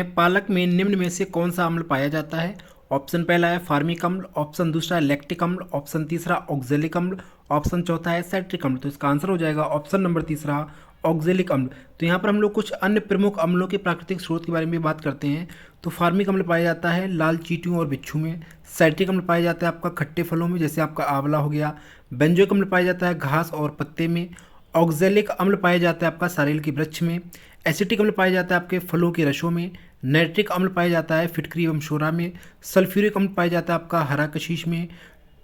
हैं पालक में निम्न में से कौन सा अम्ल पाया जाता है। ऑप्शन पहला है फार्मिक अम्ल, ऑप्शन दूसरा है लैक्टिक अम्ल, ऑप्शन तीसरा ऑक्जेलिक अम्ल, ऑप्शन चौथा है साइट्रिक अम्ल। तो इसका आंसर हो जाएगा ऑप्शन नंबर तीसरा ऑक्जेलिक अम्ल। तो यहाँ पर हम लोग कुछ अन्य प्रमुख अम्लों के प्राकृतिक स्रोत के बारे में बात करते हैं। तो फार्मिक अम्ल पाया जाता है लाल चींटियों और बिच्छू में। साइट्रिक अम्ल पाया जाता है आपका खट्टे फलों में, जैसे आपका आंवला हो गया। बेंजोइक अम्ल पाया जाता है घास और पत्ते में। ऑक्जेलिक अम्ल पाया जाता है आपका सारेल के वृक्ष में। एसिटिक अम्ल पाया जाता है आपके फलों के रसों में। नाइट्रिक अम्ल पाया जाता है फिटकरी एवं शोरा में। सल्फ्यूरिक अम्ल पाया जाता है आपका हरा कशीश में।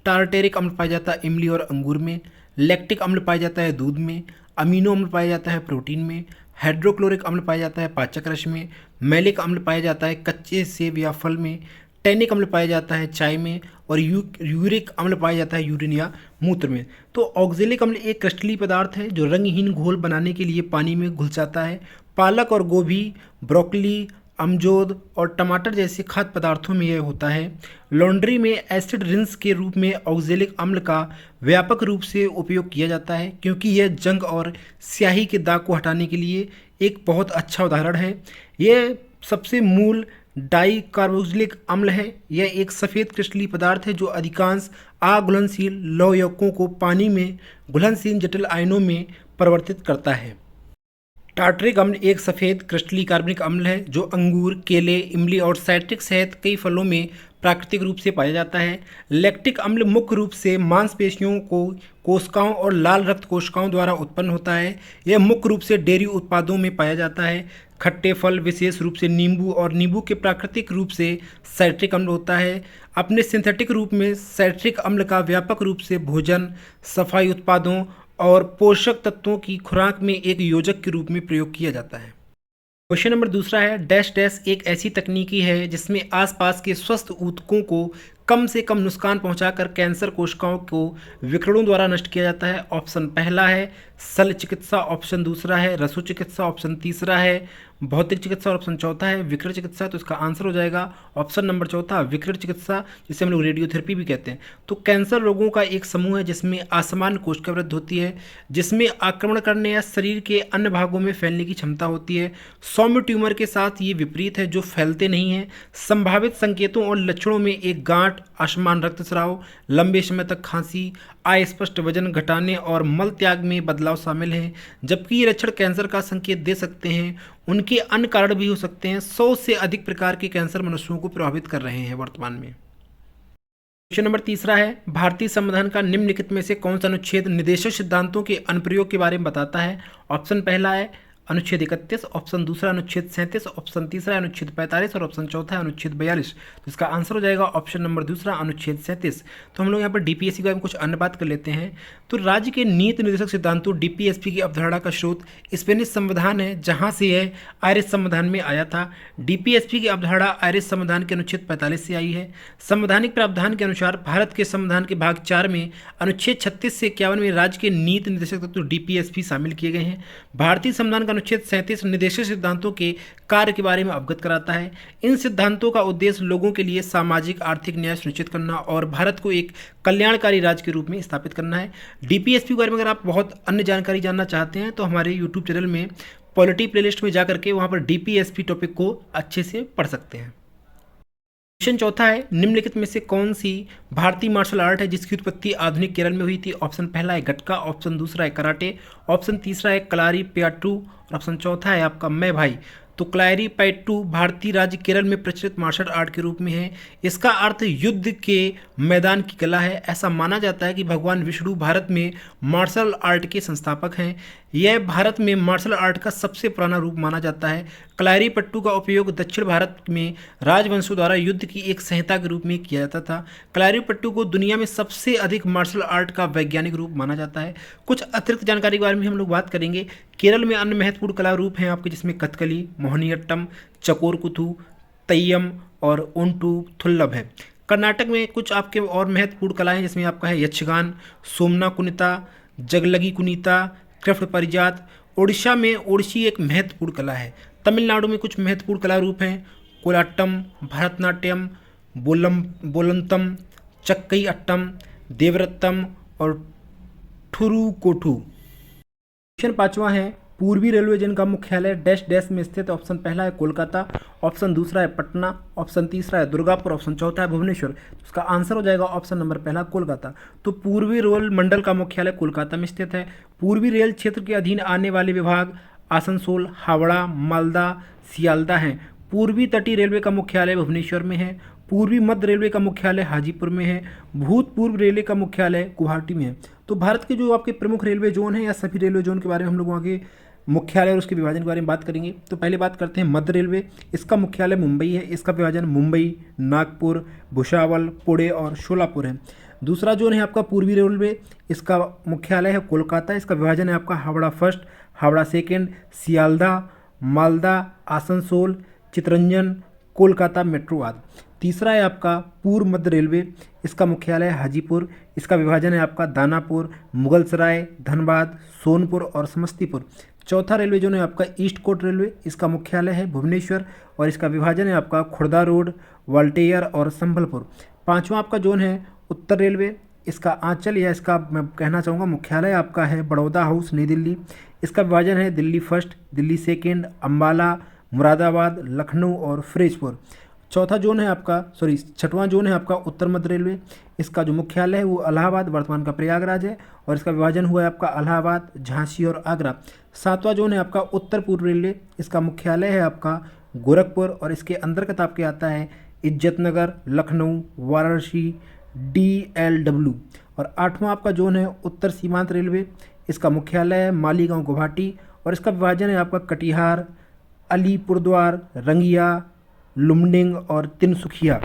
टार्टेरिक अम्ल पाया जाता है इमली और अंगूर में। लैक्टिक अम्ल पाया जाता है दूध में। अमीनो अम्ल पाया जाता है प्रोटीन में। हाइड्रोक्लोरिक अम्ल पाया जाता है पाचक रस में। मैलिक अम्ल पाया जाता है कच्चे सेब या फल में। टैनिक अम्ल पाया जाता है चाय में। और यूरिक अम्ल पाया जाता है यूरिन या मूत्र में। तो ऑक्जेलिक अम्ल एक क्रिस्टलीय पदार्थ है जो रंगहीन घोल बनाने के लिए पानी में घुल जाता है। पालक और गोभी, ब्रोकली, अमजोद और टमाटर जैसे खाद्य पदार्थों में यह होता है। लॉन्ड्री में एसिड रिंस के रूप में ऑक्जेलिक अम्ल का व्यापक रूप से उपयोग किया जाता है, क्योंकि यह जंग और स्याही के दाग को हटाने के लिए एक बहुत अच्छा उदाहरण है। यह सबसे मूल डाई कार्बोक्सिलिक अम्ल है। यह एक सफ़ेद क्रिस्टलीय पदार्थ है जो अधिकांश अघुलनशील लौह यौगिकों को पानी में घुलनशील जटिल आयनों में परिवर्तित करता है। टार्टरिक अम्ल एक सफ़ेद क्रिस्टलीय कार्बनिक अम्ल है जो अंगूर, केले, इमली और साइट्रिक सहित कई फलों में प्राकृतिक रूप से पाया जाता है। लैक्टिक अम्ल मुख्य रूप से मांसपेशियों को कोशिकाओं और लाल रक्त कोशिकाओं द्वारा उत्पन्न होता है। यह मुख्य रूप से डेयरी उत्पादों में पाया जाता है। खट्टे फल, विशेष रूप से नींबू और नींबू के प्राकृतिक रूप से साइट्रिक अम्ल होता है। अपने सिंथेटिक रूप में साइट्रिक अम्ल का व्यापक रूप से भोजन, सफाई उत्पादों और पोषक तत्वों की खुराक में एक योजक के रूप में प्रयोग किया जाता है। क्वेश्चन नंबर दूसरा है डैश डैश एक ऐसी तकनीकी है जिसमें आसपास के स्वस्थ ऊतकों को कम से कम नुकसान पहुंचाकर कैंसर कोशिकाओं को विकिरणों द्वारा नष्ट किया जाता है। ऑप्शन पहला है शल्य चिकित्सा, ऑप्शन दूसरा है रसो चिकित्सा, ऑप्शन तीसरा है भौतिक चिकित्सा और ऑप्शन चौथा है विकिरण चिकित्सा। तो इसका आंसर हो जाएगा ऑप्शन नंबर चौथा विकिरण चिकित्सा, जिसे हम लोग रेडियोथेरेपी भी कहते हैं। तो कैंसर रोगों का एक समूह है जिसमें असामान्य कोशिका वृद्धि होती है, जिसमें आक्रमण करने या शरीर के अन्य भागों में फैलने की क्षमता होती है। सौम्य ट्यूमर के साथ ये विपरीत है जो फैलते नहीं हैं। संभावित संकेतों और लक्षणों में एक गांठ, असमान रक्तस्राव, लंबे समय तक खांसी, अस्पष्ट वजन घटाने और मल त्याग में बदलाव शामिल हैं। जबकि ये लक्षण कैंसर का संकेत दे सकते हैं, उनके अन्य कारण भी हो सकते हैं। 100 से अधिक प्रकार के कैंसर मनुष्यों को प्रभावित कर रहे हैं वर्तमान में। क्वेश्चन नंबर तीसरा है भारतीय संविधान का निम्नलिखित में से कौन सा अनुच्छेद निदेशक सिद्धांतों के अनुप्रयोग के बारे में बताता है। ऑप्शन पहला है अनुच्छेद 31, ऑप्शन दूसरा अनुच्छेद 37, ऑप्शन तीसरा अनुच्छेद 45 और ऑप्शन चौथा है अनुच्छेद 42। तो इसका आंसर हो जाएगा ऑप्शन नंबर दूसरा अनुच्छेद 37। तो हम लोग यहाँ पर डीपीएसपी के बारे में कुछ अन्य बात कर लेते हैं। तो राज्य के नीति निर्देशक सिद्धांतों डीपीएसपी की अवधारणा का स्रोत स्पेनिश संविधान है, जहाँ से यह आयरिश संविधान में आया था। डीपीएसपी की अवधारणा आयरिश संविधान के अनुच्छेद 45 से आई है। संवैधानिक प्रावधान के अनुसार भारत के संविधान के भाग 4 में अनुच्छेद 36 से 51 में राज्य के नीति निर्देशक तत्व डीपीएसपी शामिल किए गए हैं। भारतीय संविधान का अनुच्छेद 37 निदेशक सिद्धांतों के कार्य के बारे में अवगत कराता है। इन सिद्धांतों का उद्देश्य लोगों के लिए सामाजिक आर्थिक न्याय सुनिश्चित करना और भारत को एक कल्याणकारी राज्य के रूप में स्थापित करना है। डीपीएसपी के बारे में अगर आप बहुत अन्य जानकारी जानना चाहते हैं तो हमारे यूट्यूब चैनल में पॉलिटी प्लेलिस्ट में जाकर के वहाँ पर डीपीएसपी टॉपिक को अच्छे से पढ़ सकते हैं। क्वेश्चन चौथा है निम्नलिखित में से कौन सी भारतीय मार्शल आर्ट है जिसकी उत्पत्ति आधुनिक केरल में हुई थी। ऑप्शन पहला है गटका, ऑप्शन दूसरा है कराटे, ऑप्शन तीसरा है कलारी पयट्टू और ऑप्शन चौथा है आपका मैं भाई। तो कलारी पयट्टू भारतीय राज्य केरल में प्रचलित मार्शल आर्ट के रूप में है। इसका अर्थ युद्ध के मैदान की कला है। ऐसा माना जाता है कि भगवान विष्णु भारत में मार्शल आर्ट के संस्थापक हैं। यह भारत में मार्शल आर्ट का सबसे पुराना रूप माना जाता है। कलारी पट्टू का उपयोग दक्षिण भारत में राजवंशों द्वारा युद्ध की एक संहिता के रूप में किया जाता था। कलारी पट्टू को दुनिया में सबसे अधिक मार्शल आर्ट का वैज्ञानिक रूप माना जाता है। कुछ अतिरिक्त जानकारी के बारे में हम लोग बात करेंगे। केरल में अन्य महत्वपूर्ण कला रूप हैं आपके, जिसमें कथकली, मोहिनीअट्टम, चकोर कुथु, तेय्यम और ओंटू थुल्लभ है। कर्नाटक में कुछ आपके और महत्वपूर्ण कलाएं जिसमें आपका है यक्षगान, सोमना कुनिता, जगलगी कुनीता, कृष्ण परिजात। उड़ीसा में ओडिसी एक महत्वपूर्ण कला है। तमिलनाडु में कुछ महत्वपूर्ण कला रूप हैं कोलाट्टम, भरतनाट्यम, बोलंतम, चक्कई अट्टम, देवरत्तम और ठुरुकोटू। क्वेश्चन पांचवा है पूर्वी रेलवे जिनका मुख्यालय डैश डैश में स्थित है। ऑप्शन पहला है कोलकाता, ऑप्शन दूसरा है पटना, ऑप्शन तीसरा है दुर्गापुर, ऑप्शन चौथा है भुवनेश्वर। तो इसका आंसर हो जाएगा ऑप्शन नंबर पहला कोलकाता। तो पूर्वी रेल मंडल का मुख्यालय कोलकाता में स्थित है। पूर्वी रेल क्षेत्र के अधीन आने वाले विभाग आसनसोल, हावड़ा, मालदा, सियालदा हैं। पूर्वी तटीय रेलवे का मुख्यालय भुवनेश्वर में है। पूर्वी मध्य रेलवे का मुख्यालय हाजीपुर में है। भूतपूर्व रेलवे का मुख्यालय गुवाहाटी में है। तो भारत के जो आपके प्रमुख रेलवे जोन हैं या सभी रेलवे जोन के बारे में हम लोग आगे मुख्यालय और उसके विभाजन के बारे में बात करेंगे। तो पहले बात करते हैं मध्य रेलवे। इसका मुख्यालय मुंबई है। इसका विभाजन मुंबई, नागपुर, भुसावल, पुणे और शोलापुर है। दूसरा जोन है आपका पूर्वी रेलवे। इसका मुख्यालय है कोलकाता। इसका विभाजन है आपका Howrah first, Howrah second, Sealdah, Malda, Asansol, Chittaranjan, Kolkata metro आदि। तीसरा है आपका पूर्व मध्य रेलवे। इसका मुख्यालय है हाजीपुर। इसका विभाजन है आपका दानापुर, मुगलसराय, धनबाद, सोनपुर और समस्तीपुर। चौथा रेलवे जोन है आपका ईस्ट कोस्ट रेलवे। इसका मुख्यालय है भुवनेश्वर और इसका विभाजन है आपका खुर्दा रोड, वाल्टेयर और संभलपुर। पांचवा आपका जोन है उत्तर रेलवे। इसका आंचल या इसका मैं कहना चाहूँगा मुख्यालय आपका है बड़ौदा हाउस, नई दिल्ली। इसका विभाजन है दिल्ली फर्स्ट, दिल्ली सेकेंड, अम्बाला, मुरादाबाद, लखनऊ और फिरोजपुर। चौथा जोन है आपका छठवां जोन है आपका उत्तर मध्य रेलवे। इसका जो मुख्यालय है वो इलाहाबाद, वर्तमान का प्रयागराज है और इसका विभाजन हुआ है आपका इलाहाबाद, झांसी और आगरा। सातवां जोन है आपका उत्तर पूर्व रेलवे। इसका मुख्यालय है आपका गोरखपुर और इसके अंतर्गत आपके आता है इज्जतनगर, लखनऊ, वाराणसी, DLW। और आठवां आपका जोन है उत्तर सीमांत रेलवे। इसका मुख्यालय है मालीगांव, गुवाहाटी और इसका विभाजन है आपका कटिहार, अलीपुरद्वार, रंगिया, लुमडिंग और तिनसुखिया।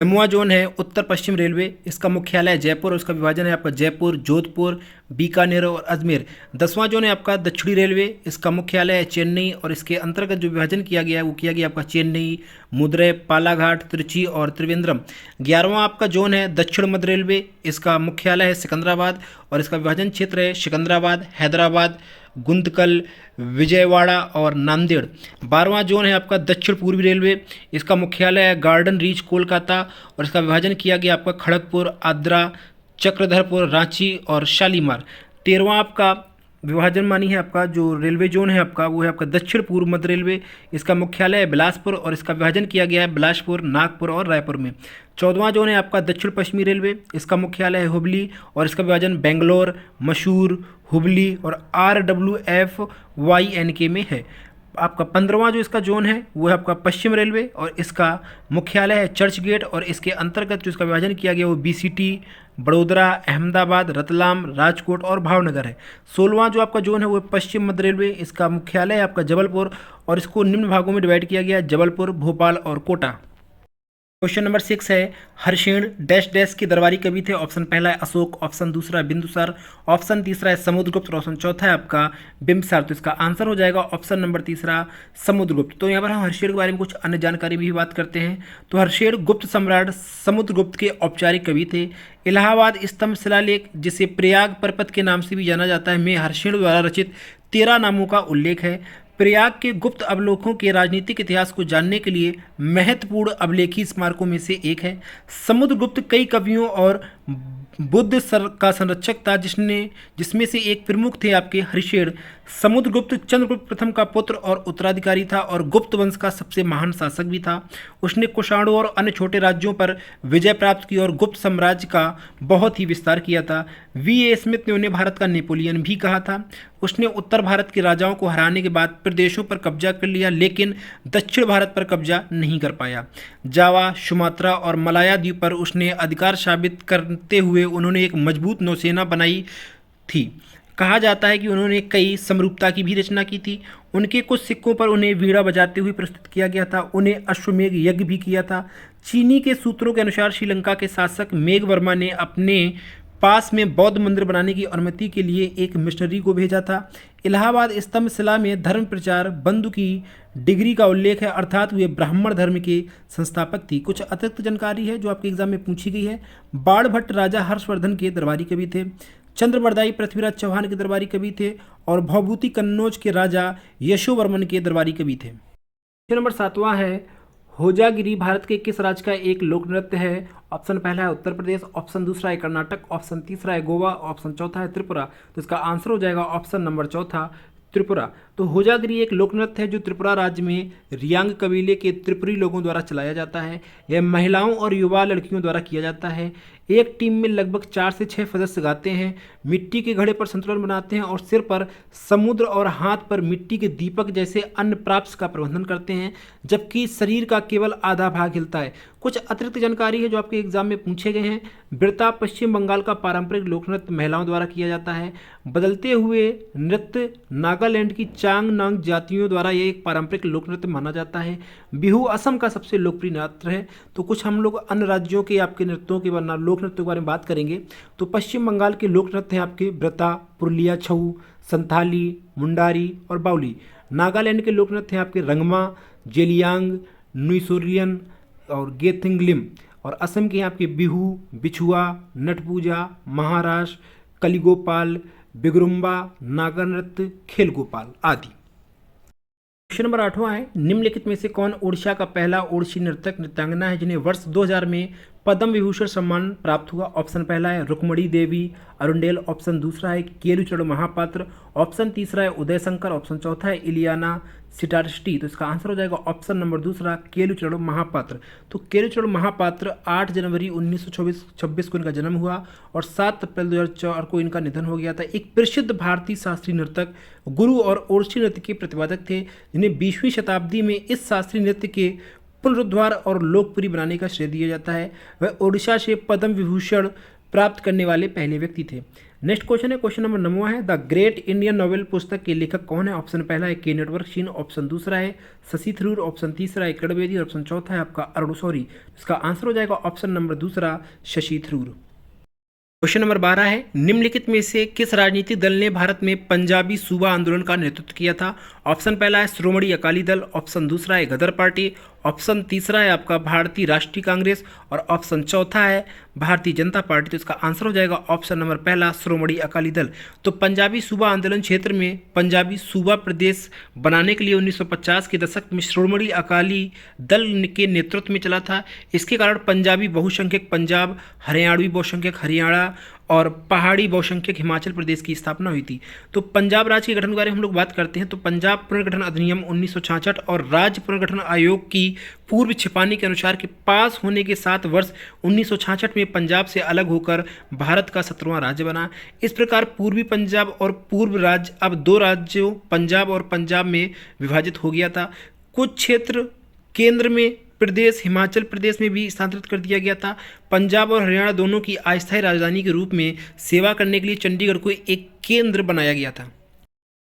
नौवां जोन है उत्तर पश्चिम रेलवे। इसका मुख्यालय है जयपुर और इसका विभाजन है आपका जयपुर, जोधपुर, बीकानेर और अजमेर। 10वां जोन है आपका दक्षिणी रेलवे। इसका मुख्यालय है चेन्नई और इसके अंतर्गत जो विभाजन किया गया है वो किया गया आपका चेन्नई, मदुरै, पालाघाट, त्रिची और त्रिवेंद्रम। 11वां आपका जोन है दक्षिण मध्य रेलवे। इसका मुख्यालय है सिकंदराबाद और इसका विभाजन क्षेत्र है सिकंदराबाद, हैदराबाद, गुंतकल, विजयवाड़ा और नांदेड़। 12वां जोन है आपका दक्षिण पूर्वी रेलवे। इसका मुख्यालय है गार्डन रीच, कोलकाता और इसका विभाजन किया गया आपका खड़गपुर, आद्रा, चक्रधरपुर, रांची और शालीमार। 13वां आपका विभाजन मानी है आपका जो रेलवे जोन है आपका वो है आपका दक्षिण पूर्व मध्य रेलवे। इसका मुख्यालय है बिलासपुर और इसका विभाजन किया गया है बिलासपुर, नागपुर और रायपुर में। 14वां जोन है आपका दक्षिण पश्चिमी रेलवे। इसका मुख्यालय है हुबली और इसका विभाजन बेंगलोर, मशहूर, हुबली और RWFYNK में है। आपका 15वां जो इसका जोन है वो है आपका पश्चिम रेलवे और इसका मुख्यालय है चर्च गेट और इसके अंतर्गत जो इसका विभाजन किया गया वो BCT, बड़ोदरा, अहमदाबाद, रतलाम, राजकोट और भावनगर है। 16वां जो आपका जोन है वो पश्चिम मध्य रेलवे। इसका मुख्यालय है आपका जबलपुर और इसको निम्न भागों में डिवाइड किया गया है जबलपुर, भोपाल और कोटा। क्वेश्चन नंबर 6 है हर्षेण डैश डैश के दरबारी कवि थे। ऑप्शन पहला है अशोक, ऑप्शन दूसरा है बिंदुसार, ऑप्शन तीसरा है समुद्रगुप्त और ऑप्शन चौथा है आपका बिंबिसार। तो इसका आंसर हो जाएगा ऑप्शन नंबर तीसरा समुद्रगुप्त। तो यहाँ पर हम हर्षेण के बारे में कुछ अन्य जानकारी भी बात करते हैं। तो हर्षेण गुप्त सम्राट समुद्रगुप्त के औपचारिक कवि थे। इलाहाबाद स्तंभ शिलालेख जिसे प्रयाग पर्वत के नाम से भी जाना जाता है में हर्षेण द्वारा रचित 13 नामों का उल्लेख है। प्रयाग के गुप्त अवलोकों के राजनीतिक इतिहास को जानने के लिए महत्वपूर्ण अभिलेखी स्मारकों में से एक है। समुद्रगुप्त कई कवियों और बुद्ध का संरक्षक था जिसमें से एक प्रमुख थे आपके हर्षेण। समुद्रगुप्त चंद्रगुप्त प्रथम का पुत्र और उत्तराधिकारी था और गुप्त वंश का सबसे महान शासक भी था। उसने कुषाणों और अन्य छोटे राज्यों पर विजय प्राप्त की और गुप्त साम्राज्य का बहुत ही विस्तार किया था। V.A. स्मिथ ने उन्हें भारत का नेपोलियन भी कहा था। उसने उत्तर भारत के राजाओं को हराने के बाद प्रदेशों पर कब्जा कर लिया लेकिन दक्षिण भारत पर कब्जा नहीं कर पाया। जावा, सुमात्रा और मलाया द्वीप पर उसने अधिकार साबित करते हुए उन्होंने एक मजबूत नौसेना बनाई थी। कहा जाता है कि उन्होंने कई समरूपता की भी रचना की थी। उनके कुछ सिक्कों पर उन्हें वीणा बजाते हुए प्रस्तुत किया गया था। उन्हें अश्वमेघ यज्ञ भी किया था। चीनी के सूत्रों के अनुसार श्रीलंका के शासक मेघवर्मा ने अपने पास में बौद्ध मंदिर बनाने की अनुमति के लिए एक मिशनरी को भेजा था। इलाहाबाद स्तंभ शिला में धर्म प्रचार बंधु की डिग्री का उल्लेख है अर्थात वे ब्राह्मण धर्म के संस्थापक थी। कुछ अतिरिक्त जानकारी है जो आपके एग्जाम में पूछी गई है। बाण भट्ट राजा हर्षवर्धन के दरबारी कवि थे। चंद्रबरदाई पृथ्वीराज चौहान के दरबारी कवि थे और भवभूति कन्नौज के राजा यशोवर्मन के दरबारी कवि थे। नंबर 7वां है होजागिरी भारत के किस राज्य का एक लोक नृत्य है। ऑप्शन पहला है उत्तर प्रदेश, ऑप्शन दूसरा है कर्नाटक, ऑप्शन तीसरा है गोवा, ऑप्शन चौथा है त्रिपुरा। तो इसका आंसर हो जाएगा ऑप्शन नंबर चौथा त्रिपुरा। तो होजागिरी एक लोक नृत्य है जो त्रिपुरा राज्य में रियांग कबीले के त्रिपुरी लोगों द्वारा चलाया जाता है। यह महिलाओं और युवा लड़कियों द्वारा किया जाता है। एक टीम में लगभग 4 से 6 सदस्य गाते हैं, मिट्टी के घड़े पर संतुलन बनाते हैं और सिर पर समुद्र और हाथ पर मिट्टी के दीपक जैसे अन्य प्राप्त का प्रबंधन करते हैं, जबकि शरीर का केवल आधा भाग हिलता है। कुछ अतिरिक्त जानकारी है जो आपके एग्जाम में पूछे गए हैं। बिरता पश्चिम बंगाल का पारंपरिक लोक नृत्य महिलाओं द्वारा किया जाता है। बदलते हुए नृत्य नागालैंड की चांगनांग जातियों द्वारा यह एक पारंपरिक लोक नृत्य माना जाता है। बिहू असम का सबसे लोकप्रिय नृत्य है। तो कुछ हम लोग अन्य राज्यों के आपके नृत्यों के लोक नृत्यों के बारे में बात करेंगे। तो पश्चिम बंगाल के लोक नृत्य हैं आपके ब्रता, पुरुलिया छऊ, संथाली, मुंडारी और बाउली। नागालैंड के लोक नृत्य हैं आपके रंगमा, जेलियांग, नुइसोरियन और गेथिंगलिम। और असम के हैं आपके बिहू, बिछुआ, नटपूजा, महाराष्ट्र, कलिगोपाल, बिगरुम्बा, नागा नृत्य, खेल गोपाल आदि। क्वेश्चन नंबर 8वां है, निम्नलिखित में से कौन ओडिशा का पहला ओडिसी नर्तक नृत्यांगना है जिन्हें वर्ष 2000 में पद्म विभूषण सम्मान प्राप्त हुआ? ऑप्शन पहला है रुक्मणी देवी अरुंडेल, ऑप्शन दूसरा है केलुचरण महापात्र, ऑप्शन तीसरा है उदय शंकर, ऑप्शन चौथा है इलियाना सिटारस्टी। तो इसका आंसर हो जाएगा ऑप्शन नंबर दूसरा केलुचरण महापात्र। तो केलुचरण महापात्र 8 जनवरी 1926 को इनका जन्म हुआ और 7 अप्रैल 2004 को इनका निधन हो गया था। एक प्रसिद्ध भारतीय शास्त्रीय नर्तक, गुरु और ओडिसी नृत्य के प्रतिपादक थे जिन्हें 20वीं शताब्दी में इस शास्त्रीय नृत्य के पुनरुद्धार और लोकप्रिय बनाने का श्रेय दिया जाता है। वह ओडिशा से पद्म विभूषण प्राप्त करने वाले पहले व्यक्ति थे। नेक्स्ट क्वेश्चन है, क्वेश्चन नंबर 9वां है, द ग्रेट इंडियन नोवेल पुस्तक के लेखक कौन है? ऑप्शन पहला है के नेटवर्क सिंह, ऑप्शन दूसरा है शशि थरूर, ऑप्शन तीसरा है कड़बेदी, ऑप्शन चौथा है आपका अरुण शौरी। इसका आंसर हो जाएगा ऑप्शन नंबर दूसरा शशि थरूर। क्वेश्चन नंबर 12 है, निम्नलिखित में से किस राजनीतिक दल ने भारत में पंजाबी सूबा आंदोलन का नेतृत्व किया था? ऑप्शन पहला है श्रोमणी अकाली दल, ऑप्शन दूसरा है गदर पार्टी, ऑप्शन तीसरा है आपका भारतीय राष्ट्रीय कांग्रेस और ऑप्शन चौथा है भारतीय जनता पार्टी। तो इसका आंसर हो जाएगा ऑप्शन नंबर पहला श्रोमणी अकाली दल। तो पंजाबी सूबा आंदोलन क्षेत्र में पंजाबी सूबा प्रदेश बनाने के लिए 1950 के दशक में श्रोमणी अकाली दल के नेतृत्व में चला था। इसके कारण पंजाबी बहुसंख्यक पंजाब, हरियाणवी बहुसंख्यक हरियाणा और पहाड़ी बहुसंख्यक हिमाचल प्रदेश की स्थापना हुई थी। तो पंजाब राज्य के गठन के बारे में हम लोग बात करते हैं तो पंजाब पुनर्गठन अधिनियम 1966 और राज्य पुनर्गठन आयोग की पूर्व छिपानी के अनुसार के पास होने के साथ वर्ष 1966 में पंजाब से अलग होकर भारत का 17वां राज्य बना। इस प्रकार पूर्वी पंजाब और पूर्व राज्य अब 2 राज्यों पंजाब और पंजाब में विभाजित हो गया था। कुछ क्षेत्र केंद्र में प्रदेश हिमाचल प्रदेश में भी स्थानांतरित कर दिया गया था। पंजाब और हरियाणा दोनों की अस्थायी राजधानी के रूप में सेवा करने के लिए चंडीगढ़ को एक केंद्र बनाया गया था।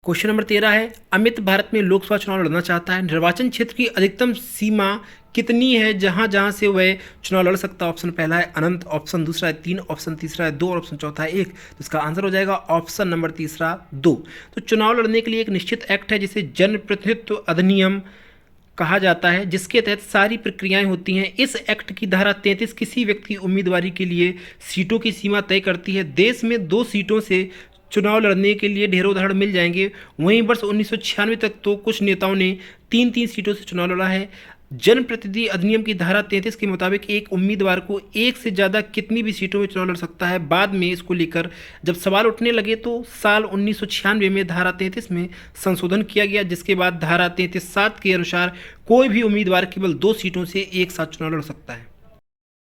क्वेश्चन नंबर 13 है, अमित भारत में लोकसभा चुनाव लड़ना चाहता है, निर्वाचन क्षेत्र की अधिकतम सीमा कितनी है जहां जहां से वह चुनाव लड़ सकता है? ऑप्शन पहला है अनंत, ऑप्शन दूसरा है 3, ऑप्शन तीसरा है 2 और ऑप्शन चौथा है 1। तो इसका आंसर हो जाएगा ऑप्शन नंबर तीसरा 2। तो चुनाव लड़ने के लिए एक निश्चित एक्ट है जिसे जनप्रतिनिधित्व अधिनियम कहा जाता है, जिसके तहत सारी प्रक्रियाएं होती हैं। इस एक्ट की धारा 33 किसी व्यक्ति की उम्मीदवारी के लिए सीटों की सीमा तय करती है। देश में 2 सीटों से चुनाव लड़ने के लिए ढेरों उदाहरण मिल जाएंगे। वहीं वर्ष 1996 तक तो कुछ नेताओं ने 3-3 सीटों से चुनाव लड़ा है। जनप्रतिनिधि अधिनियम की धारा 33 के मुताबिक एक उम्मीदवार को एक से ज़्यादा कितनी भी सीटों में चुनाव लड़ सकता है। बाद में इसको लेकर जब सवाल उठने लगे तो साल 1996 में धारा 33 में संशोधन किया गया, जिसके बाद धारा 33(7) के अनुसार कोई भी उम्मीदवार केवल 2 सीटों से एक साथ चुनाव लड़ सकता है।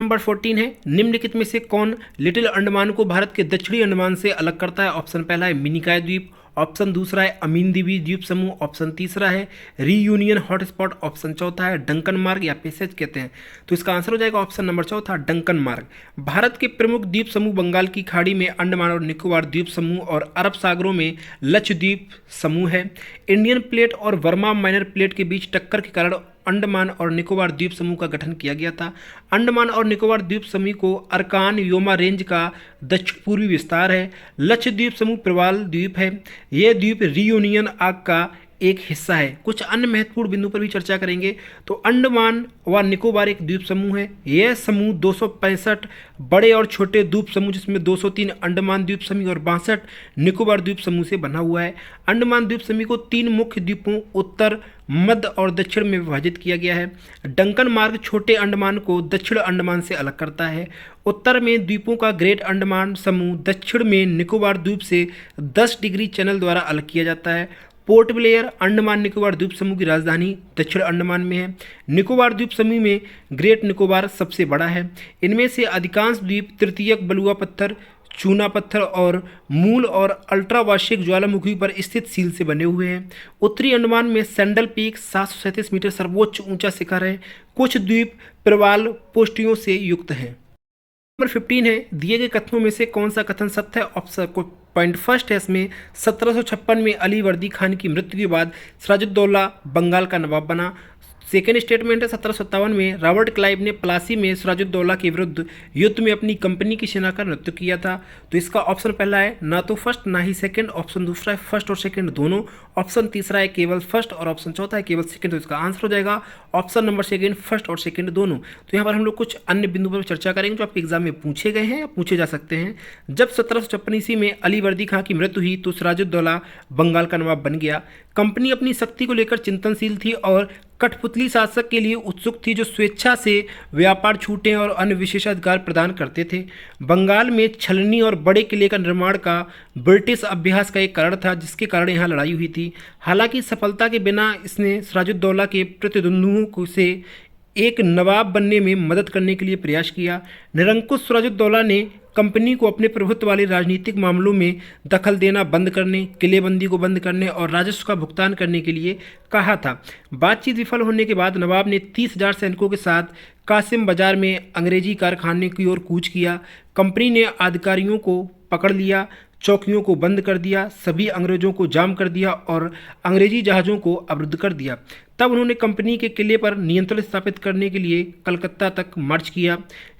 नंबर 14 है, निम्नलिखित में से कौन लिटिल अंडमान को भारत के दक्षिणी अंडमान से अलग करता है? ऑप्शन पहला है मिनिकॉय द्वीप, ऑप्शन दूसरा है अमीन द्वीप द्वीप समूह, ऑप्शन तीसरा है रीयूनियन हॉटस्पॉट, ऑप्शन चौथा है डंकन मार्ग या पैसेज कहते हैं। तो इसका आंसर हो जाएगा ऑप्शन नंबर चौथा डंकन मार्ग। भारत के प्रमुख द्वीप समूह बंगाल की खाड़ी में अंडमान और निकोबार द्वीप समूह और अरब सागरों में लक्षद्वीप समूह है। इंडियन प्लेट और वर्मा माइनर प्लेट के बीच टक्कर के कारण अंडमान और निकोबार द्वीप समूह का गठन किया गया था। अंडमान और निकोबार द्वीप समूह को अरकान योमा रेंज का दक्षिण पूर्वी विस्तार है। लक्षद्वीप समूह प्रवाल द्वीप है। यह द्वीप रियूनियन आर्क का एक हिस्सा है। कुछ अन्य महत्वपूर्ण बिंदु पर भी चर्चा करेंगे। तो अंडमान व निकोबार एक द्वीप समूह है। यह समूह 265 बड़े और छोटे द्वीप समूह जिसमें 203 अंडमान द्वीप समूह और 62 निकोबार द्वीप समूह से बना हुआ है। अंडमान द्वीप समूह को 3 मुख्य द्वीपों उत्तर, मध्य और दक्षिण में विभाजित किया गया है। डंकन मार्ग छोटे अंडमान को दक्षिण अंडमान से अलग करता है। उत्तर में द्वीपों का ग्रेट अंडमान समूह दक्षिण में निकोबार द्वीप से 10 डिग्री चैनल द्वारा अलग किया जाता है। पोर्ट ब्लेयर अंडमान निकोबार द्वीप समूह की राजधानी दक्षिण अंडमान में है। निकोबार द्वीप समूह में ग्रेट निकोबार सबसे बड़ा है। इनमें से अधिकांश द्वीप तृतीयक बलुआ पत्थर, चूना पत्थर और मूल और अल्ट्रावार्षिक ज्वालामुखी पर स्थित सील से बने हुए हैं। उत्तरी अंडमान में सैंडल पीक 737 मीटर सर्वोच्च ऊंचा शिखर है। कुछ द्वीप प्रवाल पोस्टियों से युक्त हैं। नंबर 15 है, दिए गए कथनों में से कौन सा कथन सत्य है? ऑप्शन को पॉइंट फर्स्ट है इसमें 1756 में अली वर्दी खान की मृत्यु के बाद सिराजुद्दौला बंगाल का नवाब बना। सेकेंड स्टेटमेंट है 1757 में रॉबर्ट क्लाइव ने प्लासी में सिराजुद्दौला के विरुद्ध युद्ध में अपनी कंपनी की सेना का नेतृत्व किया था। तो इसका ऑप्शन पहला है ना तो फर्स्ट ना ही सेकंड। ऑप्शन दूसरा है फर्स्ट और सेकंड दोनों। ऑप्शन तीसरा है केवल फर्स्ट और ऑप्शन चौथा है केवल सेकंड। तो इसका आंसर हो जाएगा ऑप्शन नंबर सेकंड, फर्स्ट और सेकंड दोनों। तो यहाँ पर हम लोग कुछ अन्य बिंदु पर चर्चा करेंगे जो आपके एग्जाम में पूछे गए हैं या पूछे जा सकते हैं। जब 1756 ईस्वी में अली वर्दी खां की मृत्यु हुई तो सिराजुद्दौला बंगाल का नवाब बन गया। कंपनी अपनी शक्ति को लेकर चिंतनशील थी और कठपुतली शासक के लिए उत्सुक थी जो स्वेच्छा से व्यापार छूटें और अन्य विशेषाधिकार प्रदान करते थे। बंगाल में छलनी और बड़े किले का निर्माण का ब्रिटिश अभ्यास का एक कारण था जिसके कारण यहाँ लड़ाई हुई थी। हालांकि सफलता के बिना इसने सिराजुद्दौला के प्रतिद्वंद्वियों से एक नवाब बनने में मदद करने के लिए प्रयास किया। निरंकुश सिराजुद्दौला ने कंपनी को अपने प्रभुत्व वाले राजनीतिक मामलों में दखल देना बंद करने, किलेबंदी को बंद करने और राजस्व का भुगतान करने के लिए कहा था। बातचीत विफल होने के बाद नवाब ने 30,000 सैनिकों के साथ कासिम बाजार में अंग्रेजी कारखाने की ओर कूच किया। कंपनी ने अधिकारियों को पकड़ लिया, चौकियों को बंद कर दिया, सभी अंग्रेजों को जाम कर दिया और अंग्रेजी जहाज़ों को अवरुद्ध कर दिया। तब उन्होंने कंपनी के किले पर नियंत्रण स्थापित करने के लिए कलकत्ता तक मार्च किया।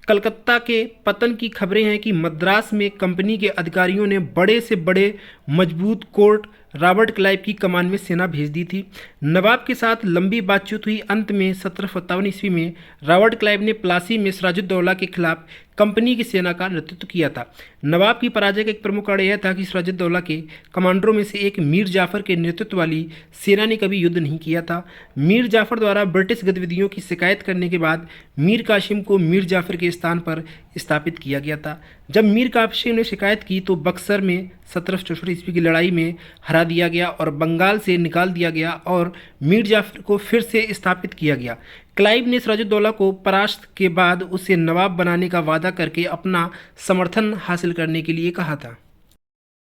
कलकत्ता के पतन की खबरें हैं कि मद्रास में कंपनी के अधिकारियों ने बड़े से बड़े मजबूत कोर्ट रॉबर्ट क्लाइव की कमान में सेना भेज दी थी। नवाब के साथ लंबी बातचीत हुई। अंत में 1757 ईस्वी में रॉबर्ट क्लाइव ने प्लासी में सिराजुद्दौला के खिलाफ कंपनी की सेना का नेतृत्व किया था। नवाब की पराजय का एक प्रमुख कारण यह था कि सिराजुद्दौला के कमांडरों में से एक मीर जाफर के नेतृत्व वाली सेना ने कभी युद्ध नहीं किया था। मीर जाफर द्वारा ब्रिटिश गतिविधियों की शिकायत करने के बाद मीर कासिम को मीर जाफर के स्थान पर स्थापित किया गया था। जब मीर कासिम ने शिकायत की तो बक्सर में 1764 ईस्वी की लड़ाई में हरा दिया गया और बंगाल से निकाल दिया गया और मीर जाफर को फिर से स्थापित किया गया। क्लाइव ने सिराजुद्दौला को परास्त के बाद उसे नवाब बनाने का वादा करके अपना समर्थन हासिल करने के लिए कहा था।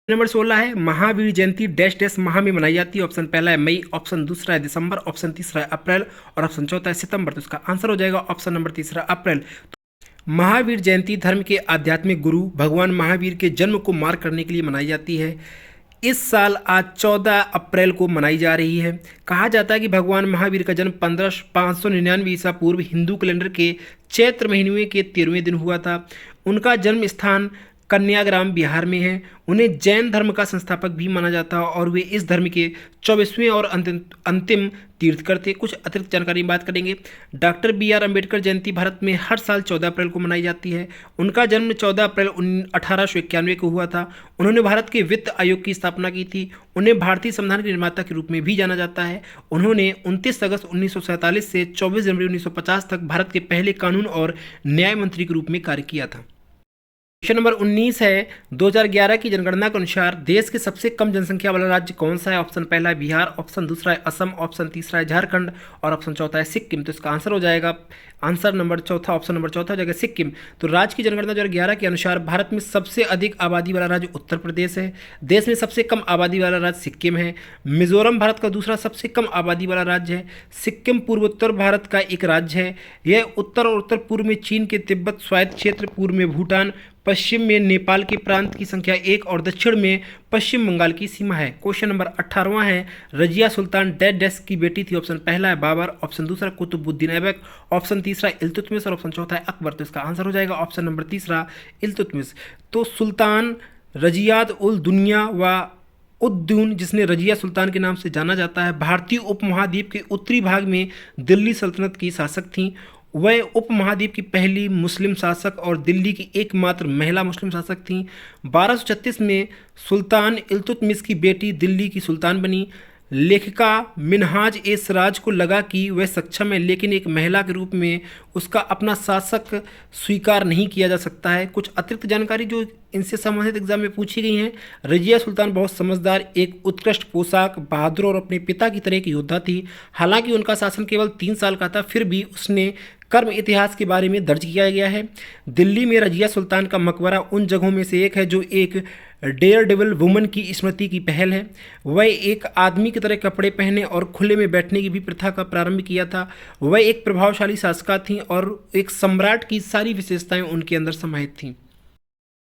नंबर 16 है, महावीर जयंती डैश डैश माह में मनाई जाती है। ऑप्शन पहला है मई, ऑप्शन दूसरा है दिसंबर, ऑप्शन तीसरा है अप्रैल और ऑप्शन चौथा है सितंबर। तो इसका आंसर हो जाएगा ऑप्शन नंबर तीसरा अप्रैल। महावीर जयंती धर्म के आध्यात्मिक गुरु भगवान महावीर के जन्म को मार्क करने के लिए मनाई जाती है। इस साल आज 14 अप्रैल को मनाई जा रही है। कहा जाता है कि भगवान महावीर का जन्म 599 ईसा पूर्व हिंदू कैलेंडर के चैत्र महीने के 13वें दिन हुआ था। उनका जन्म स्थान कन्याग्राम बिहार में है। उन्हें जैन धर्म का संस्थापक भी माना जाता है और वे इस धर्म के 24वें और अंतिम तीर्थकर थे। कुछ अतिरिक्त जानकारी की बात करेंगे। Doctor B R. अम्बेडकर जयंती भारत में हर साल 14 अप्रैल को मनाई जाती है। उनका जन्म 14 अप्रैल 1891 को हुआ था। उन्होंने भारत के वित्त आयोग की स्थापना की थी। उन्हें भारतीय संविधान के निर्माता के रूप में भी जाना जाता है। उन्होंने 29 अगस्त 1947 से 24 जनवरी 1950 तक भारत के पहले कानून और न्याय मंत्री के रूप में कार्य किया था। क्वेश्चन नंबर 19 है, 2011 की जनगणना के अनुसार देश के सबसे कम जनसंख्या वाला राज्य कौन सा है? ऑप्शन पहला है बिहार, ऑप्शन दूसरा है असम, ऑप्शन तीसरा है झारखंड और ऑप्शन चौथा है सिक्किम। तो इसका आंसर हो जाएगा आंसर नंबर चौथा, ऑप्शन नंबर चौथा हो जाएगा सिक्किम। तो राज्य की जनगणना 2011 के अनुसार भारत में सबसे अधिक आबादी वाला राज्य उत्तर प्रदेश है। देश में सबसे कम आबादी वाला राज्य सिक्किम है। मिजोरम भारत का दूसरा सबसे कम आबादी वाला राज्य है। सिक्किम पूर्वोत्तर भारत का एक राज्य है। यह उत्तर और उत्तर पूर्व में चीन के तिब्बत स्वायत्त क्षेत्र, पूर्व में भूटान, पश्चिम में नेपाल के प्रांत की संख्या 1 और दक्षिण में पश्चिम बंगाल की सीमा है। क्वेश्चन नंबर 18वां है, रजिया सुल्तान डैश डैश की बेटी थी। ऑप्शन पहला है बाबर, ऑप्शन दूसरा कुतुबुद्दीन ऐबक, ऑप्शन तीसरा इल्तुतमिश और ऑप्शन चौथा है अकबर। तो इसका आंसर हो जाएगा ऑप्शन नंबर तीसरा इल्तुतमिश। तो सुल्तान रजियाद उल दुनिया व उद्दीन, जिसने रजिया सुल्तान के नाम से जाना जाता है, भारतीय उपमहाद्वीप के उत्तरी भाग में दिल्ली सल्तनत की शासक थीं। वह उपमहाद्वीप की पहली मुस्लिम शासक और दिल्ली की एकमात्र महिला मुस्लिम शासक थीं। 1236 में सुल्तान इल्तुतमिश की बेटी दिल्ली की सुल्तान बनी। लेखिका मिनहाज ए सिराज को लगा कि वह सक्षम है, लेकिन एक महिला के रूप में उसका अपना शासक स्वीकार नहीं किया जा सकता है। कुछ अतिरिक्त जानकारी जो इनसे संबंधित एग्जाम में पूछी गई हैं। रजिया सुल्तान बहुत समझदार, एक उत्कृष्ट पोशाक, बहादुर और अपने पिता की तरह एक योद्धा थी। हालांकि उनका शासन केवल 3 साल का था, फिर भी उसने कर्म इतिहास के बारे में दर्ज किया गया है। दिल्ली में रजिया सुल्तान का मकबरा उन जगहों में से एक है जो एक डेयर डेविल वुमन की स्मृति की पहल है। वह एक आदमी की तरह कपड़े पहने और खुले में बैठने की भी प्रथा का प्रारंभ किया था। वह एक प्रभावशाली शासका थीं और एक सम्राट की सारी विशेषताएं उनके अंदर समाहित थीं।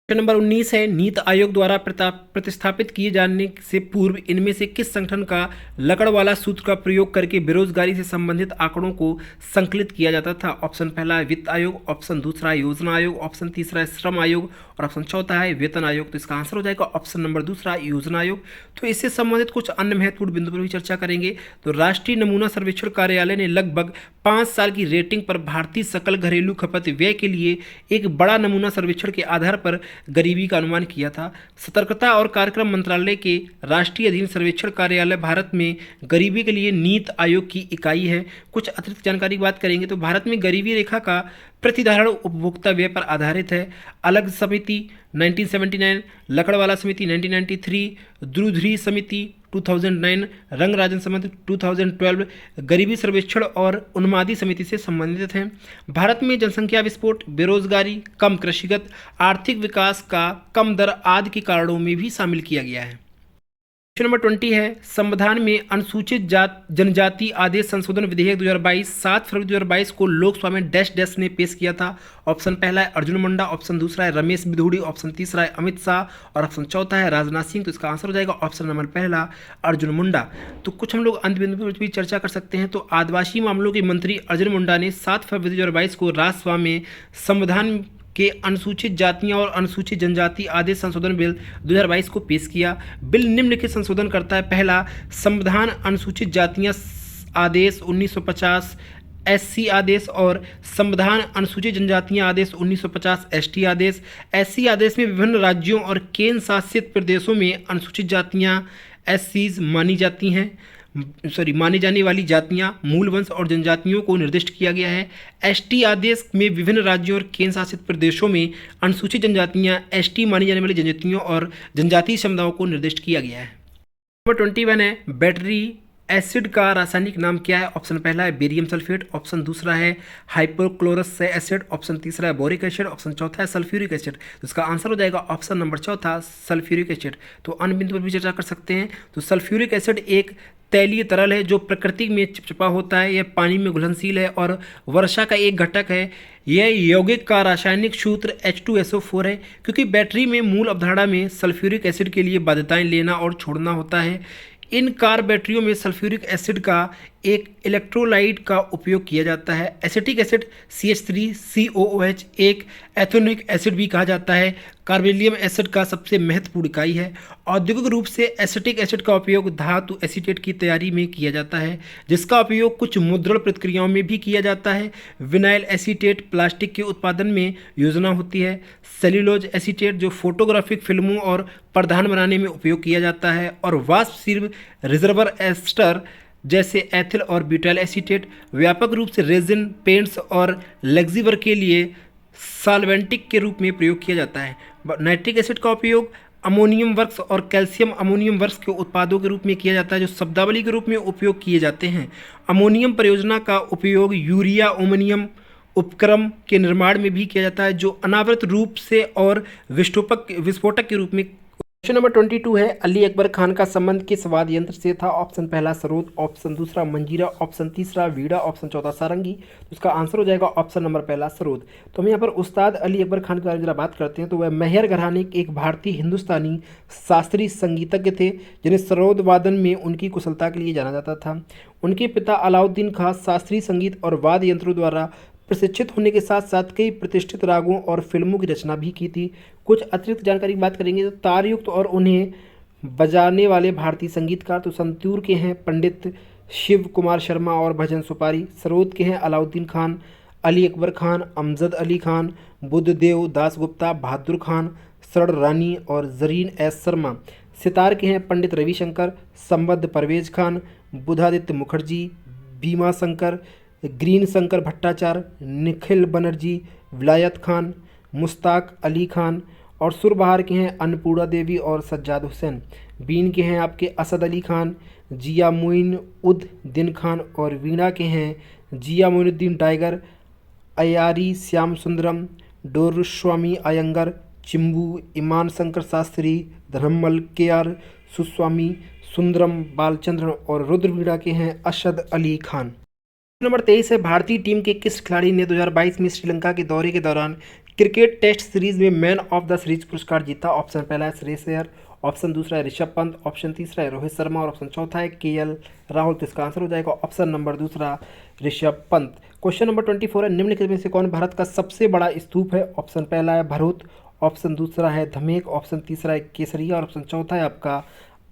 प्रश्न नंबर 19 है, नीति आयोग द्वारा प्रतिस्थापित किए जाने से पूर्व इनमें से किस संगठन का लकड़वाला सूत्र का प्रयोग करके बेरोजगारी से संबंधित आंकड़ों को संकलित किया जाता था? ऑप्शन पहला है वित्त आयोग, ऑप्शन दूसरा है योजना आयोग, ऑप्शन तीसरा है श्रम आयोग और ऑप्शन चौथा है वेतन आयोग। तो इसका आंसर हो जाएगा ऑप्शन नंबर दूसरा, योजना आयोग। तो इससे संबंधित कुछ अन्य महत्वपूर्ण बिंदु पर भी चर्चा करेंगे। तो राष्ट्रीय नमूना सर्वेक्षण कार्यालय ने लगभग 5 साल की रेटिंग पर भारतीय सकल घरेलू खपत व्यय के लिए एक बड़ा नमूना सर्वेक्षण के आधार पर गरीबी का अनुमान किया था। सतर्कता और कार्यक्रम मंत्रालय के राष्ट्रीय अधीन सर्वेक्षण कार्यालय भारत में गरीबी के लिए नीति आयोग की इकाई है। कुछ अतिरिक्त जानकारी की बात करेंगे तो भारत में गरीबी रेखा का प्रतिधारण उपभोक्ता व्यय पर आधारित है। अलग समिति 1979, लकड़वाला समिति 1993, द्रुध्री समिति 2009, रंगराजन समिति 2012 गरीबी सर्वेक्षण और उन्मादी समिति से संबंधित हैं। भारत में जनसंख्या विस्फोट, बेरोजगारी, कम कृषिगत आर्थिक विकास का कम दर आदि के कारणों में भी शामिल किया गया है। क्वेश्चन नंबर 20 है, संविधान में अनुसूचित जनजाति आदेश संशोधन विधेयक 2022 7 फरवरी 2022 को लोकसभा में डैश डैश ने पेश किया था। ऑप्शन पहला है अर्जुन मुंडा, ऑप्शन दूसरा है रमेश बिधूड़ी, ऑप्शन तीसरा है अमित शाह और ऑप्शन चौथा है राजनाथ सिंह। तो इसका आंसर हो जाएगा ऑप्शन नंबर पहला अर्जुन मुंडा। तो कुछ हम लोग अंत बिंदु पर भी चर्चा कर सकते हैं। तो आदिवासी मामलों के मंत्री अर्जुन मुंडा ने 7 फरवरी 2022 को राज्यसभा में संविधान के अनुसूचित जातियां और अनुसूचित जनजाति आदेश संशोधन बिल 2022 को पेश किया। बिल निम्नलिखित संशोधन करता है। पहला, संविधान अनुसूचित जातियां आदेश 1950 एससी आदेश और संविधान अनुसूचित जनजातियां आदेश 1950 एसटी आदेश। एससी आदेश में विभिन्न राज्यों और केंद्र शासित प्रदेशों में अनुसूचित जातियां एससीज मानी जाने वाली जातियां, मूल वंश और जनजातियों को निर्दिष्ट किया गया है। एसटी आदेश में विभिन्न राज्यों और केंद्र शासित प्रदेशों में अनुसूचित जनजातियां एसटी मानी जाने वाली जनजातियों और जनजातीय समुदायों को निर्दिष्ट किया गया है। नंबर 21 है, बैटरी एसिड का रासायनिक नाम क्या है? ऑप्शन पहला है बेरियम सल्फेट, ऑप्शन दूसरा है हाइपोक्लोरस एसिड, ऑप्शन तीसरा है बोरिक एसिड, ऑप्शन चौथा है सल्फ्यूरिक एसिड। तो इसका आंसर हो जाएगा ऑप्शन नंबर चौथा सल्फ्यूरिक एसिड। तो अन्य बिंदु पर भी चर्चा कर सकते हैं। तो सल्फ्यूरिक एसिड एक तैलीय तरल है जो प्रकृति में चिपचिपा होता है, यह पानी में घुलनशील है और वर्षा का एक घटक है। यह यौगिक का रासायनिक सूत्र H2SO4 है। क्योंकि बैटरी में मूल अवधारणा में सल्फ्यूरिक एसिड के लिए बाध्यताएं लेना और छोड़ना होता है। इन कार बैटरियों में सल्फ्यूरिक एसिड का एक इलेक्ट्रोलाइट का उपयोग किया जाता है। एसिटिक एसिड CH3COOH एक एथेनोइक एसिड भी कहा जाता है। कार्बेलियम एसिड का सबसे महत्वपूर्ण इकाई है। औद्योगिक रूप से एसिटिक एसिड का उपयोग धातु एसीटेट की तैयारी में किया जाता है, जिसका उपयोग कुछ मुद्रण प्रक्रियाओं में भी किया जाता है। विनाइल एसीटेट प्लास्टिक के उत्पादन में योजना होती है। सेल्यूलोज एसीटेट जो फोटोग्राफिक फिल्मों और पर्दान बनाने में उपयोग किया जाता है। और वाष्पशील रिजर्वर एस्टर जैसे एथिल और ब्यूटाइल एसीटेट व्यापक रूप से रेजिन, पेंट्स और लेक्सिवर के लिए सॉल्वेंटिक के रूप में प्रयोग किया जाता है। नाइट्रिक एसिड का उपयोग अमोनियम वर्क्स और कैल्शियम अमोनियम वर्क्स के उत्पादों के रूप में किया जाता है, जो शब्दावली के रूप में उपयोग किए जाते हैं। अमोनियम परियोजना का उपयोग यूरिया अमोनियम उपक्रम के निर्माण में भी किया जाता है, जो अनावृत रूप से और विस्फोटक के रूप में। क्वेश्चन नंबर 22 है, अली अकबर खान का संबंध किस वाद्य यंत्र से था? ऑप्शन पहला सरोद, ऑप्शन दूसरा मंजीरा, ऑप्शन तीसरा वीणा, ऑप्शन चौथा सारंगी। तो इसका आंसर हो जाएगा ऑप्शन नंबर पहला सरोद। तो हम यहाँ पर उस्ताद अली अकबर खान के बारे में जरा बात करते हैं। तो वह मेहर घराने के एक भारतीय हिंदुस्तानी शास्त्रीय संगीतज्ञ थे, जिन्हें सरोद वादन में उनकी कुशलता के लिए जाना जाता था। उनके पिता अलाउद्दीन खान शास्त्रीय संगीत और वाद्य यंत्रों द्वारा प्रशिक्षित होने के साथ साथ कई प्रतिष्ठित रागों और फिल्मों की रचना भी की थी। कुछ अतिरिक्त जानकारी की बात करेंगे तो तारयुक्त और उन्हें बजाने वाले भारतीय संगीतकार तो संतूर के हैं पंडित शिव कुमार शर्मा और भजन सुपारी। सरोद के हैं अलाउद्दीन खान, अली अकबर खान, अमजद अली खान, बुद्धदेव दास गुप्ता, बहादुर खान, सर रानी और जरीन एस शर्मा। सितार के हैं पंडित रविशंकर, संबद्ध परवेज खान, बुधादित्य मुखर्जी, भीमा शंकर, ग्रीन शंकर भट्टाचार्य, निखिल बनर्जी, विलायत खान, मुश्ताक अली खान। और सुरबहार के हैं अन्नपूर्णा देवी और सज्जाद हुसैन। बीन के हैं आपके असद अली खान, जिया मोइन उद दिन खान और वीणा के हैं जिया मोइनुद्दीन टाइगर, अयारी श्याम सुंदरम, डोरुस्वामी अयंगर, चिंबू, इमान शंकर शास्त्री, धर्मल के आर सुस्वामी, सुंदरम बालचंद्रन और रुद्र वीणा के हैं अशद अली खान। नंबर 23 है, भारतीय टीम के किस खिलाड़ी ने 2022 में श्रीलंका के दौरे के दौरान क्रिकेट टेस्ट सीरीज में मैन ऑफ द सीरीज पुरस्कार जीता? ऑप्शन पहला है श्रेयस अय्यर, ऑप्शन दूसरा है ऋषभ पंत, ऑप्शन तीसरा है रोहित शर्मा और ऑप्शन चौथा है केएल राहुल। तो इसका आंसर हो जाएगा ऑप्शन नंबर दूसरा ऋषभ पंत। क्वेश्चन नंबर 24 है, निम्नलिखित में से कौन भारत का सबसे बड़ा स्तूप है? ऑप्शन पहला है भरूच, ऑप्शन दूसरा है धमेक, ऑप्शन तीसरा है केसरिया और ऑप्शन चौथा है आपका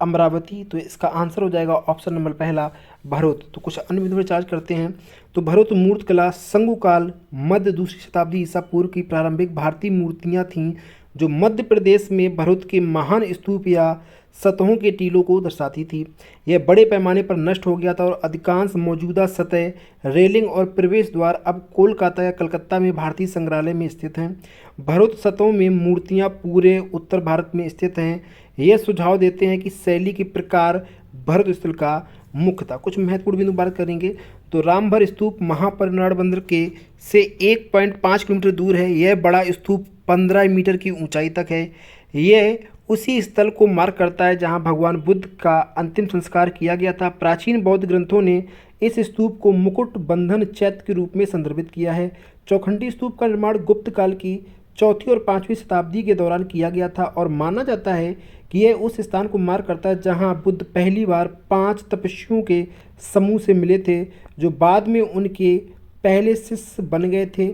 अमरावती। तो इसका आंसर हो जाएगा ऑप्शन नंबर पहला भरूच। तो कुछ अन्य बिंदु पर चार्ज करते हैं। तो भरूच मूर्तिकला संगुकाल मध्य दूसरी शताब्दी ईसा पूर्व की प्रारंभिक भारतीय मूर्तियां थीं जो मध्य प्रदेश में भरूच के महान स्तूप या सतहों के टीलों को दर्शाती थी। यह बड़े पैमाने पर नष्ट हो गया था और अधिकांश मौजूदा सतह, रेलिंग और प्रवेश द्वार अब कोलकाता या कलकत्ता में भारतीय संग्रहालय में स्थित हैं। भरूच सतहों में मूर्तियां पूरे उत्तर भारत में स्थित हैं। यह सुझाव देते हैं कि शैली के प्रकार भरूच स्थल का मुख्य था। कुछ महत्वपूर्ण बिंदु बात करेंगे तो रामभर स्तूप महापरिनिर्वाण बंदर के से 1.5 किलोमीटर दूर है। यह बड़ा स्तूप 15 मीटर की ऊंचाई तक है। यह उसी स्थल को मार्क करता है जहां भगवान बुद्ध का अंतिम संस्कार किया गया था। प्राचीन बौद्ध ग्रंथों ने इस स्तूप को मुकुट बंधन चैत्य के रूप में संदर्भित किया है। चौखंडी स्तूप का निर्माण गुप्त काल की 4वीं और 5वीं शताब्दी के दौरान किया गया था और माना जाता है कि यह उस स्थान को मार्क करता है जहां बुद्ध पहली बार 5 तपस्वियों के समूह से मिले थे जो बाद में उनके पहले शिष्य बन गए थे।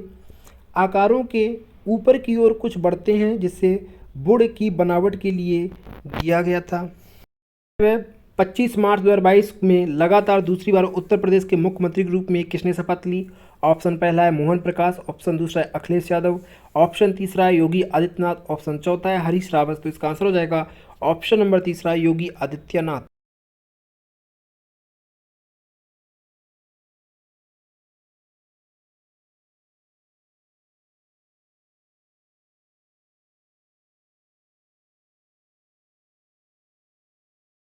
आकारों के ऊपर की ओर कुछ बढ़ते हैं जिससे बुढ़ की बनावट के लिए दिया गया था। 25 मार्च 2022 में लगातार दूसरी बार उत्तर प्रदेश के मुख्यमंत्री के रूप में किसने शपथ ली? ऑप्शन पहला है मोहन प्रकाश, ऑप्शन दूसरा है अखिलेश यादव, ऑप्शन तीसरा है योगी आदित्यनाथ, ऑप्शन चौथा है हरीश रावत। तो इसका आंसर हो जाएगा ऑप्शन नंबर तीसरा योगी आदित्यनाथ।